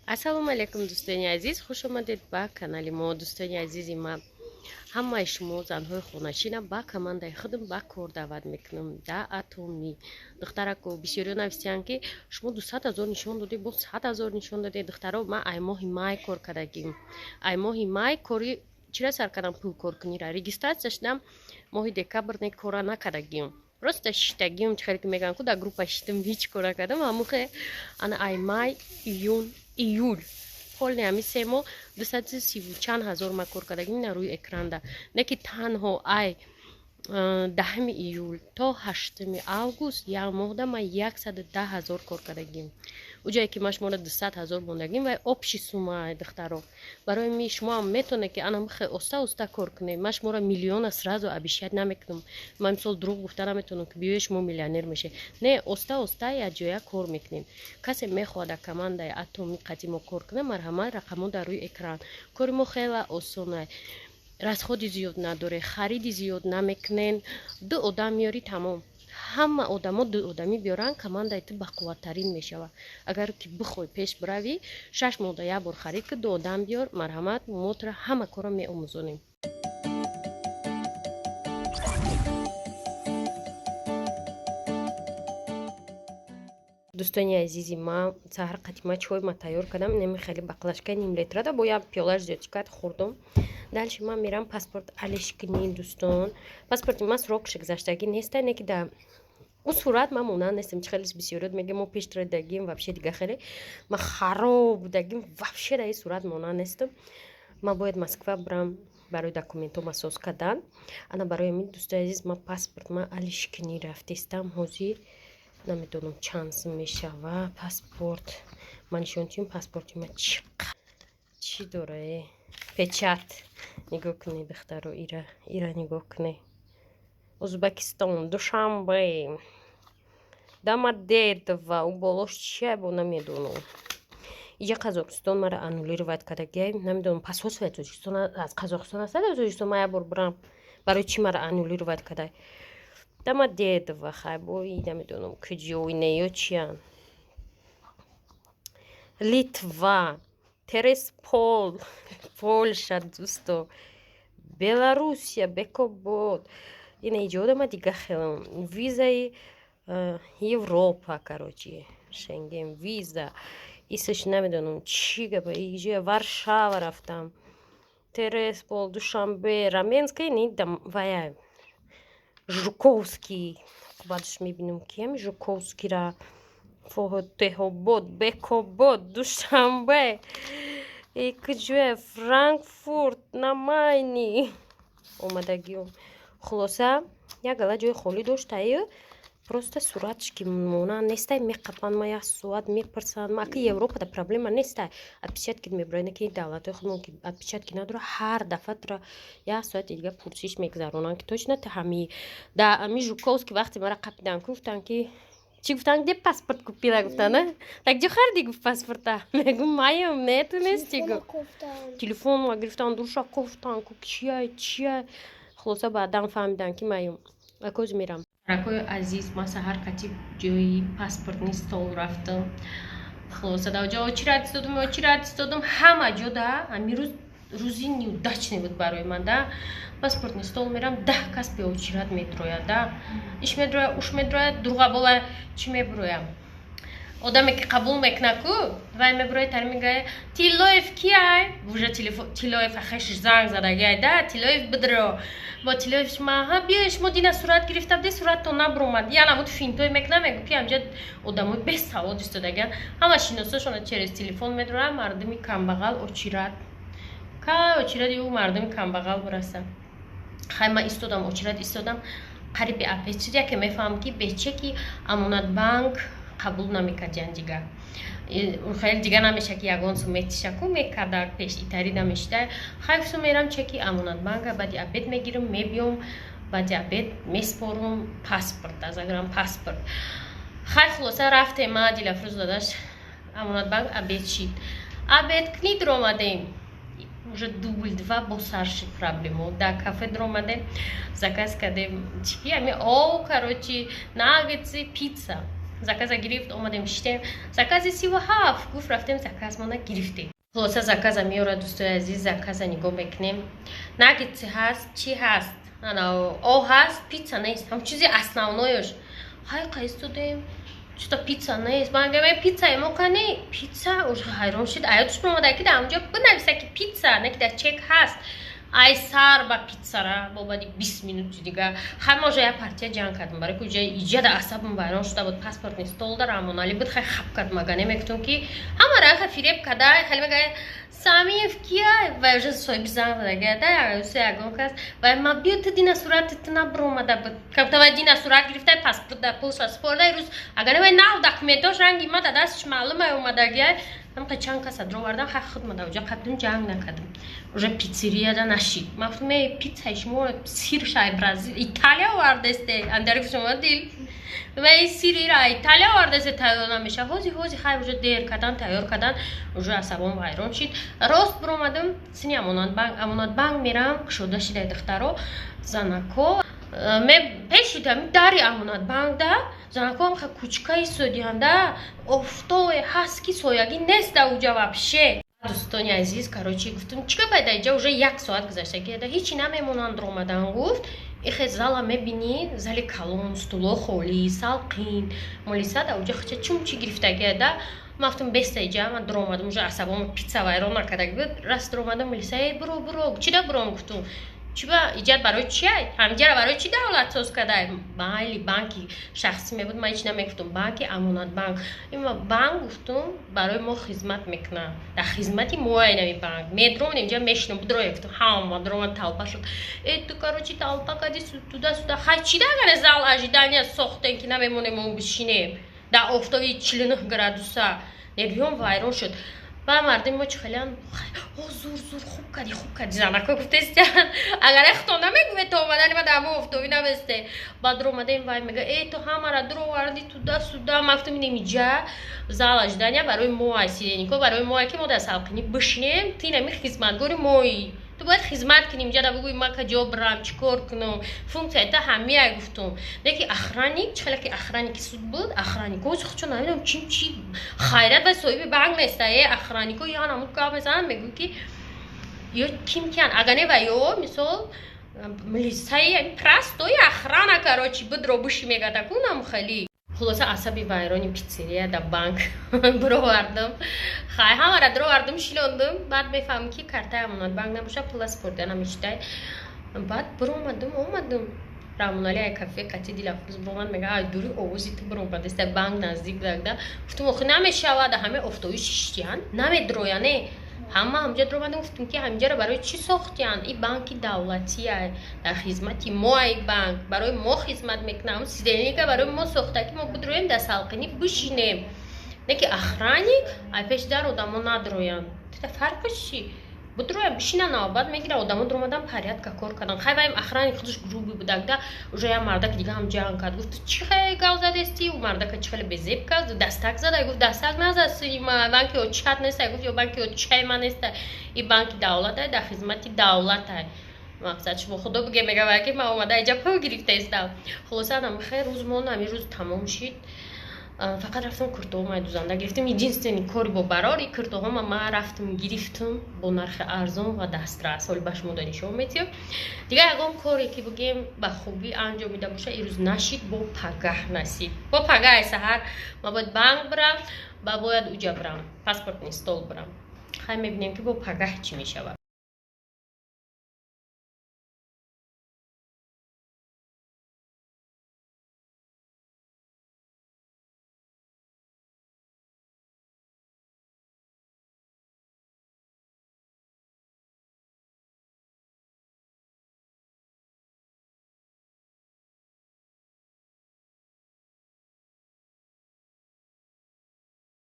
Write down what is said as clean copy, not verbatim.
ассалому алайкум дӯстони азиз, хуш омадед ба канали мо. Дӯстони азизи ман, ҳамаи шумо занҳои хонашина ба командаи худам ба кор даъват мекунам. Да атоми духтарако бисёриё нависиянд ки шумо 200 000 нишон додед, бо 100 000 нишон додед. Духтаро ман ай моҳи май кор кардагим. Ай моҳи май кори чира сар кардам, пул кор кунира регистратсия шудам, моҳи декабр не кора накардагим. Просто шиштагим хеле ки меган ку да группа шиштам ҳеч кора кардам. Амухе ана ай май, июн, июл ҳол не ами 3 моҳ 230 чанд ҳазор ма кор кардагим на рӯи экранда. Не ки танҳо ай 10 июл то 8 август як моҳда ма 110 000 кор кардагим. уҷае ки ма шуморо 200 000 мондагим ва общи сумма духтаро барои ми шумо ам метоне ки ана михе оста кор кунем. ма шуморо миллиона сразу обещать намекунам. ма мисол дурӯғ гуфта наметонам ки биёед шумо миллионер меше. Не, оста якҷоя кор мекунем. касе мехоҳад командаи атоми қадимо кор кунад, марҳамат рақамо дар рӯи экран. кори мо хела осона, расходи зиёд надоре, хариди зиёд намекунен. 2 одам миёри тамом. ҳама одамо 2 одамӣ биёранд, командаи ту бақувваттарин мешавад. агар ки бихоҳӣ пеш биравӣ 6 моҳда як бор харид ки 2 одам биёр, марҳамат мо туро ҳама корро меомӯзонем. дӯстони азизи ман, саҳар қадима чойма тайёр кардам. Неми хеле баклажка ним литрада бо як пиёлаш зиёдчикат хӯрдам. дальше ман мерам паспорт алиш кунем дӯстон. паспорти ман срокши гузаштагӣ неста, не ки да اون صورت من مونند نیستم. چه خیلی بسیارت میگه ما پیش تر دگیم و دیگه خیلی ما خراب دگیم و در این صورت مونند نیستم. من باید مسکو برم برای دکومنتوم اساس کردن. انا برای من دوست عزیز من پاسپورت من الشکنی رفتم حاضر نمیدونم چانس میشه و پاسپورت من نشون تیم پاسپورت من چی داره پچت نگاه کنی دخترو ایرا نگاه کنی. ازبکستان دوشنبه Домодедово у болош чия бо намедонам. иҷа қазоқистон мара аннулировать кардагиам. намедонам посольствои тоҷикистон аз қазоқистон аст. тоҷикистон ма як бор бирам, барои чӣ мара аннулировать карда. Домодедово хайбои намедонам куҷоине ё чиян. Литва, Тересполь, Польша дӯсто, Белоруссия, Бекобод. ина иҷода ма дига хелам. визаи Европа, короче, Шенген виза. Исш намедонам чӣ гапа. иҷоя Варшава рафтам. Тересполь, Душанбе, Раменская нидам вая. Жуковский. баъдаш мебинам кем Жуковскийра. Фотеҳобод, Бекобод, Душанбе. куҷоя Франкфурт, Намайни омадагиём. хулоса як гала ҷои холӣ доштаю. просто суратш ки монанд нестай меқапанд. ма як соат мепарсанд. ма аки европада проблема нестай. отпечатки мебироянд, ки давлатҳои худмон ки отпечатки надора ҳар дафъа тура як соати дига пурсиш мегузаронанд ки точно та ҳами да ами Жуковский вақте мара қапидан гуфтанд ки чӣ гуфтанд где паспорт купила гуфтанд так ҷо харди гуфт паспорта мегум маём метунисти гуфт телефон ма гирифтанд душа кофтанд ку чия хулоса баъдан фаҳмидам ки маём акоз мирам. ракои азиз, ман саҳар қатиб ҷои паспортни стол рафтам. хулоса да ҷо очират истодам ҳама ҷо да ами рӯзи неудачный буд барои ман да. паспортни стол мерам 10 кас бе очират медрояд да. иш медрояд уш медрояд дурӯға бола чӣ меброям. одаме ки қабул мекунад ку вай меброяд тар мегӯяд Тилоев кияй уже Тилоев ахеш занг задагиай да Тилоев бидро бо Тилоев шума биёй шумо дина сурат гирифта буде суратон набромад яна буд финтой мекунам мегӯ ки амҷад одамои бесавод истодагиан ҳама шиносошона через телефон медорам. мардуми камбағал очират ё мардуми камбағал бураса. хай ман истодам очират истодам қариби апечия ки мефаҳам ки бечеки амонатбанк қабул намекардиян дига. хеле дига намеша ки ягон сум метишаку мекарда пеш итари намешда. хай гуфтам мерам чеки амонатбанка баъди обед мегирам мебиём баъди обед меспорум паспорт азагирам паспорт. хай хулоса рафтем ма Дилафрӯз додаш амонатбанк обед шид. обед кни дромадем уже дубл 2 бо сарши проблемо да кафе дромадем заказ кардем чики ами короче наггетси пицца заказа гирифт, омадем шидем закази 37 гуфт рафтем заказмона гирифтем. خلاصه заказа меора дӯстои азиз, заказа нигоҳ мекунем. Наггетси ҳаст, чӣ ҳаст? О ҳаст, питса нест. ҳам чизи основноёш. Ҳай қайстудем. Что пицца нест? Ман гуфтам пицца эмокани? Пицца? Уже ҳайрон шуд. Аётш промода ки дар онҷо бинависа ки пицца, не ки дар чек ҳаст. Ай сар ба пиццара бобади 20 минути дига ҳама ҷо я партия ҷанг кардам, барои ки иҷада асабам вайрон шуда буд. Паспортни стол дарам, али буд хай хаб кард мага намекутам ки ҳама раха фиреб када хали мага Самиев кия ва уже соҳиби занг дага да яусе ягон кас ва ма биё ту дина сурати набромада буд. Кабта ва дина сурат гирифтай паспорт да пошта спорда рӯз агар ва нав документош ранги ма да дастиш маълум ай омадагия ҳам ка чанд каса дровардан хай худмада уҷа қаблин ҷанг накардам. Уже пиццерияда нашид. Ма гуфтам пиццаи шумо сир шай Бразил Италия вардесте андари шумо дил. Ва ин сирира Италия вардесте тайёр намеша. Ҳози хай уже дер кардан тайёр кардан уже асабон вайрон шид. Рост биромадам сини амонатбанк мерам кушода шидаи духтаро занако ме пешидам дари амонатбанкда занаком ха кучкаи содианда офтове ҳаст ки соягӣ нест дар уҷа вообще. Дӯстони азиз, короче гуфтам чиқа пайда иҷа уже 1 соат гузашта геда ҳичи намемонанд ромадан гуфт ихе зала мебини зали калон стуло холӣ салқин молиса дар уҷа хача чумчи гирифта геда мафтум беста иҷа ман дуромадам уже асабом пицца вайрон накарда буд раст дуромадам молиса буро чида буром гуфтум чиба иҷад барои чи ай ҳамҷара барои чи давлат соз кардай майли банки шахсӣ мебуд ман ҳеч намегуфтум банки амонатбанк има банк гуфтум барои мо хизмат мекунам дар хизмати моай нами банк медромад инҷа мешинам будроя гуфтум ҳама дромад талпа шуд ту короче талпа кади туда суда хай чи дагане зал ажидания сохтем ки намемонем он бишинем дар офтоби 49 градуса нервиём вайрон шуд ба мардим мо чихелиан зур хуб кади занако гуфтестиан агар хто намегӯвед то омадани ма дар мо офтобӣ наместе баъд омадем вай мега ту ҳамара дуроварди туда суда мафтум иниҷа зал ажидания барои мо ай сиденико барои мо ай ки мо дар салқинӣ бишинем ти нами хизматгори мои ту бояд хизмат куним ҷада бугӯи ма каҷо бирам чӣ кор кунам функсияи та ҳамия гуфтум леки охранник чихела ки охранники суд буд охраннико хучо намедонам чи хайрат ва соҳиби банк неста охраннико ян ҳамун гап мезананд мегӯ ки ё ким киян агане ва ё мисол милисаи прастои охрана короче будро буши мегатакунам хели хулоса асаби вайрони пиццерия да банк бировардам хай ҳамара дировардам шилондам баъд мефаҳмам ки картаи амонатбанк набоша пула спорда намешидай баъд биромадам омадам рамонали ай кафе қати дилафрӯз биромад мега ай дури овози ту биромадеста банк наздик дагда гуфтам охи намешавад ҳаме офтоби шиштиян намедрояне ҳама ҳамҷа дромадам гуфтам ки ҳамҷаро барои чӣ сохтиян ин банки давлатия дар хизмати мо ай банк барои мо хизмат мекунам сиденика барои мо сохта ки мо бидроем дар салқинӣ бишинем не ки охранник ай пешдар одамо надроянд фарқиш чӣ будроям бишина навбат мегира одамо дромадан порядка кор кардан хай ваим охранник худаш груби будагда уже я мардак дига ҳам ҷанг кард гуфт чӣ хеле гав задести у мардака чӣ хеле безеб кард дастак зада гуфт дастак назади банки очат неста гуфт ё банки очаи ман неста и банки давлатай дар хизмати давлатай мақсад шумо худо биге мегава ки ман омада иҷа пул гирифтаистам хулоса намихай рӯз мон ҳамин рӯз тамом шид фақат рафтам куртоҳома дузанда гирифтам единственный кори бо барори куртоҳома ман рафтам гирифтам бо нархи арзон ва дастрас ҳоли ба шумо донишом метиём дигар ягон коре ки бигем ба хубӣ анҷомида боша ирӯз нашид бо пагаҳ насиб бо пагаҳи саҳар ма бояд банк бирам ба бояд уҷа бирам паспортни стол бирам хай мебинем ки бо пагаҳ чӣ мешавад